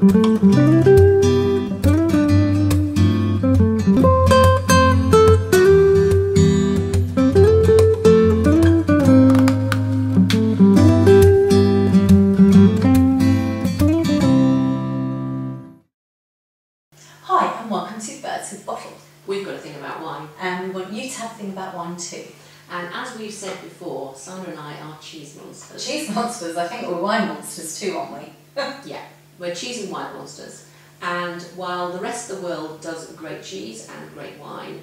Hi and welcome to Birds with Bottle. We've got a thing about wine. And we want you to have a thing about wine too. And as we've said before, Sandra and I are cheese monsters. Cheese monsters, I think we're wine monsters too, aren't we? Yeah, we're cheese and wine monsters. And while the rest of the world does great cheese and great wine,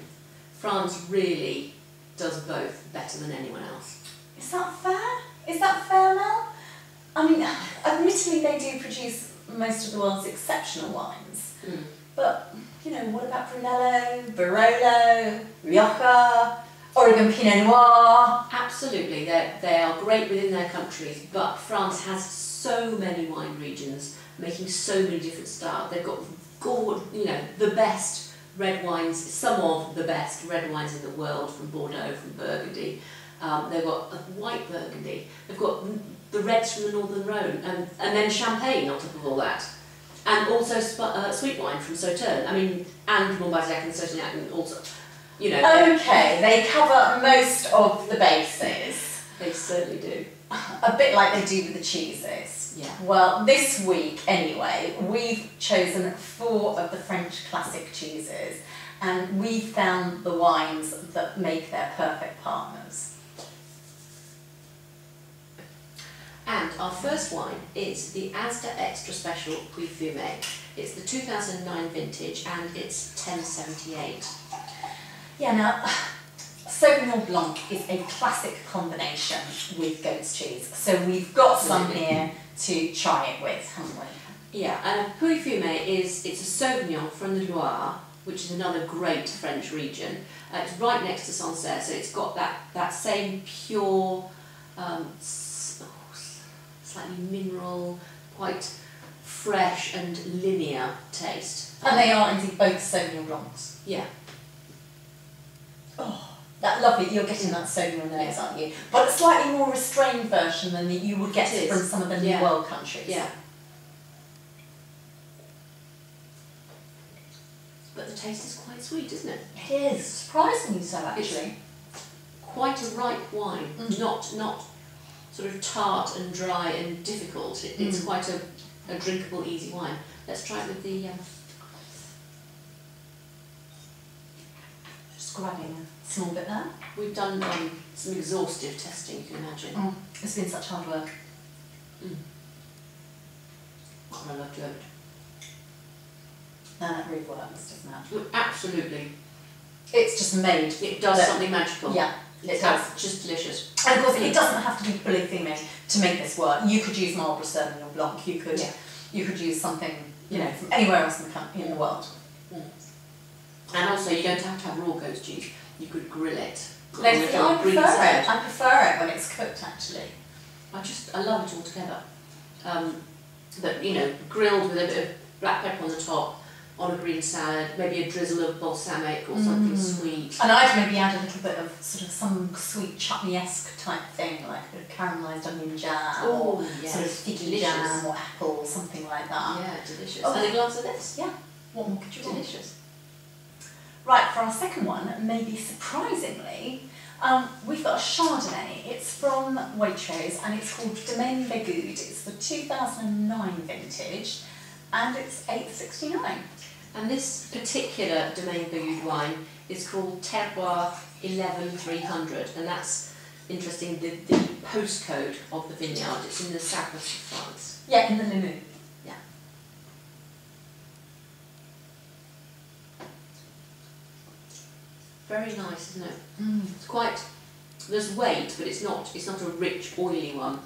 France really does both better than anyone else. Is that fair? Is that fair, Mel? I mean, admittedly they do produce most of the world's exceptional wines. Mm. But, you know, what about Brunello, Barolo, Rioja, Oregon Pinot Noir? Absolutely, they are great within their countries, but France has so many wine regions making so many different styles. They've got, the best red wines, some of the best red wines in the world, from Bordeaux, from Burgundy. They've got white Burgundy. They've got the reds from the Northern Rhone, and then Champagne on top of all that. And also sweet wine from Sauternes. I mean, and Montbazillac and Sauternes, and also, you know. Okay, they cover most of the bases. They certainly do. A bit like they do with the cheeses. Yeah. Well, this week anyway, we've chosen 4 of the French classic cheeses, and we found the wines that make their perfect partners. And our first wine is the Asda Extra Special Puy Fumé. It's the 2009 vintage and it's 1078. Yeah, now, Sauvignon Blanc is a classic combination with goat's cheese, so we've got some here to try it with, haven't we? Yeah, and Puy Fumé it's a Sauvignon from the Loire, which is another great French region. It's right next to Sancerre, so it's got that same pure, slightly mineral, quite fresh and linear taste. And they are indeed both Sauvignon Blancs. Yeah. Oh, that lovely, you're getting that Sauvignon nose, aren't you? But a slightly more restrained version than you would get from some of the New World countries. Yeah. But the taste is quite sweet, isn't it? It is, surprisingly so actually. It's quite a ripe wine, not sort of tart and dry and difficult. It's quite a drinkable, easy wine. Let's try it with the... Just grabbing a small bit there. We've done some exhaustive testing, you can imagine. It's been such hard work. I love to it. No, that really works, doesn't it? Absolutely. It's just made. It does something magical. Yeah, it does. It's just delicious. And of course, it doesn't have to be Puy Fumé to make this work. You could use Marlborough Sauvignon Blanc. You could use something, from anywhere else in the world. And also, you don't have to have raw goat's cheese. You could grill it. I prefer it when it's cooked, actually. I love it all together. But grilled with a bit of black pepper on the top, on a green salad, maybe a drizzle of balsamic or something sweet. And I'd maybe add a little bit of sort of some sweet chutney-esque type thing, like a bit of caramelised onion jam, or sort of figgy jam or apple, something like that. Yeah, delicious. And a glass of this. Yeah. What more could you want? Delicious. Right, for our second one, maybe surprisingly, we've got a Chardonnay. It's from Waitrose and it's called Domaine Bégude. It's the 2009 vintage and it's $8.69. And this particular Domaine Bégude wine is called Terroir 11300, and that's interesting, the postcode of the vineyard. It's in the south of France. Yeah, in the Limoux. Yeah. Very nice, isn't it? It's quite, there's weight, but it's not a rich, oily one.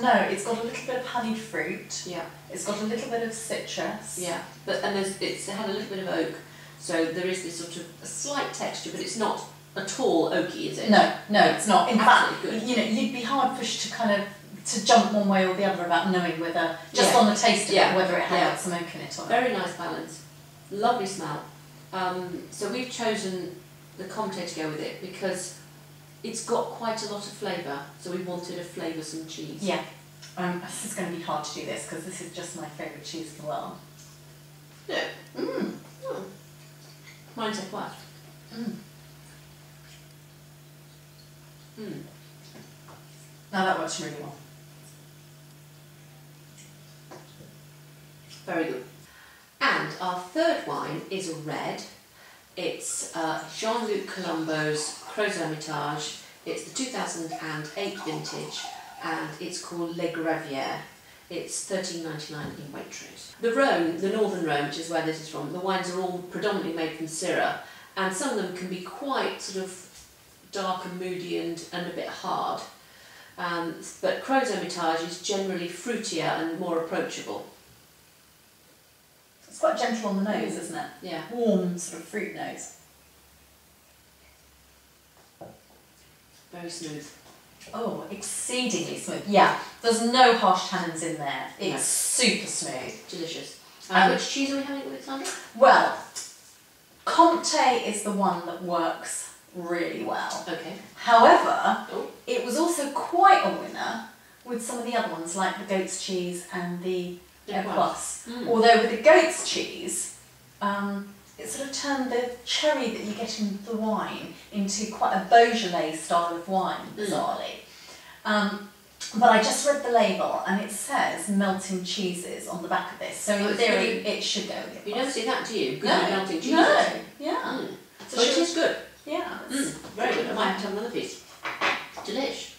No, it's got a little bit of honeyed fruit. Yeah. It's got a little bit of citrus. Yeah, it's had a little bit of oak, so there is this sort of a slight texture, but it's not at all oaky, is it? No, it's not. In fact, good. You'd be hard pushed to jump one way or the other about knowing whether, just on the taste of it, whether it had some oak in it or not. Very nice balance. Lovely smell. So we've chosen the Comte to go with it because it's got quite a lot of flavour, so we wanted a flavoursome cheese. Yeah. This is going to be hard to do this because this is just my favourite cheese in the world. Yeah. Mm. Oh. Mine's Epoisse. Mm. Mm. Now that works really well. Very good. And our third wine is a red. It's Jean-Luc Colombo's Crozes Hermitage. It's the 2008 vintage and it's called Les Gravières. It's $13.99 in Waitrose. The Rhône, the northern Rhône, which is where this is from, the wines are all predominantly made from Syrah, and some of them can be quite sort of dark and moody and a bit hard. But Crozes Hermitage is generally fruitier and more approachable. It's quite gentle on the nose, isn't it? Yeah. Warm sort of fruit nose. Very smooth. Oh, exceedingly smooth. Yeah, there's no harsh tannins in there. It's super smooth. Delicious. Which cheese are we having with it, Sandra? Well, Comté is the one that works really well. Okay. However, it was also quite a winner with some of the other ones, like the goat's cheese and the Epoisse. Although with the goat's cheese, it sort of turned the cherry that you get in the wine into quite a Beaujolais style of wine, bizarrely. But I just read the label and it says melting cheeses on the back of this, so in theory it should go with it. You never see that, do you? Good melting cheeses. No, yeah. So it is good. Yeah. Very good. I might have to have another piece. Delish.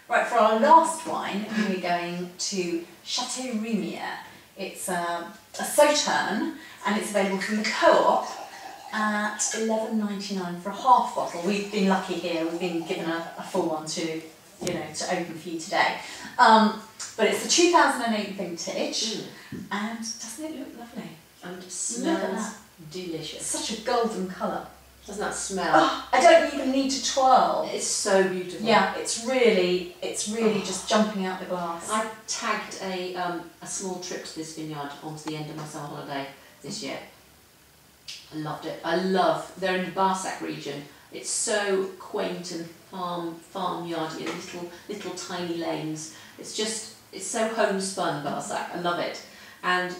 Right, for our last wine, we're going to Chateau Rumière. It's a Sauterne, and it's available from the Co-op at $11.99 for a half bottle. We've been lucky here. We've been given a full one to open for you today. But it's the 2008 vintage, and doesn't it look lovely? And smells delicious. Such a golden colour. Doesn't that smell? Oh, I don't even need to twirl. It's so beautiful. Yeah, it's really just jumping out the glass. I tagged a small trip to this vineyard onto the end of my summer holiday this year. I loved it. They're in the Barsac region. It's so quaint and farmyardy, little tiny lanes. It's so homespun, Barsac. I love it. And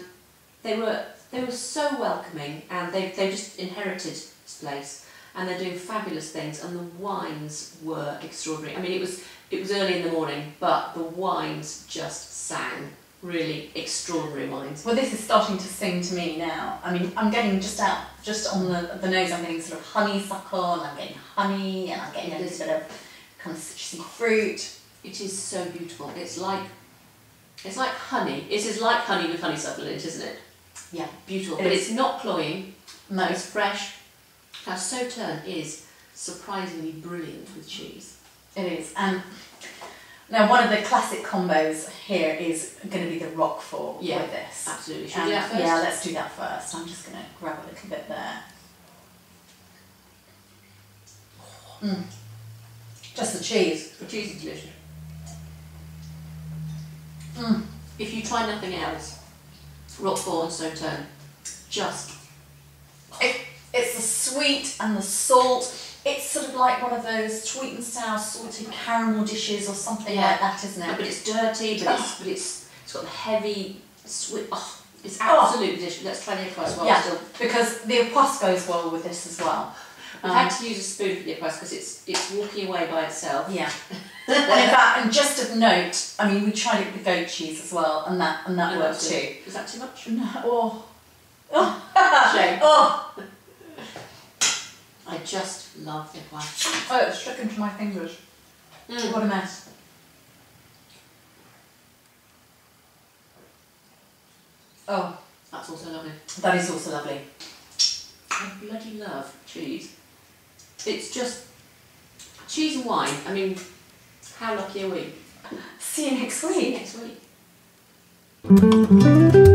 they were so welcoming, and they just inherited this place, and they're doing fabulous things, and the wines were extraordinary. I mean, it was early in the morning, but the wines just sang. Really extraordinary wines. Well, this is starting to sing to me now. I mean, I'm getting just on the nose, I'm getting sort of honeysuckle, and I'm getting honey, and I'm getting a little bit of kind of citrusy fruit. It is so beautiful. It's like honey. It is like honey with honeysuckle in it, isn't it? Yeah. Beautiful. But it's not cloying. No. It's fresh. Now, Sauterne is surprisingly brilliant with cheese. It is. And now one of the classic combos here is going to be the Roquefort with this. Absolutely. Should we do that first? Yeah, let's do that first. I'm just going to grab a little bit there. Just the cheese. The cheese is delicious. Mm. If you try nothing else, Roquefort and Sauterne, It's the sweet and the salt. It's sort of like one of those sweet and sour salted caramel dishes or something like that, isn't it? But it's dirty, but it's got the heavy sweet. Oh, it's absolutely delicious. Let's try the Epoisse while Yeah, because the Epoisse goes well with this as well. I've had to use a spoon for the Epoisse because it's walking away by itself. Yeah. And in fact, and just of note, I mean, we tried it with the goat cheese as well, and that worked too. Is that too much? No. Shame. Oh. I just love the Epoisse. Oh, it's stuck into my fingers. What a mess. Oh. That's also lovely. That is also lovely. I bloody love cheese. It's just cheese and wine. I mean, how lucky are we? See you next week. See you next week.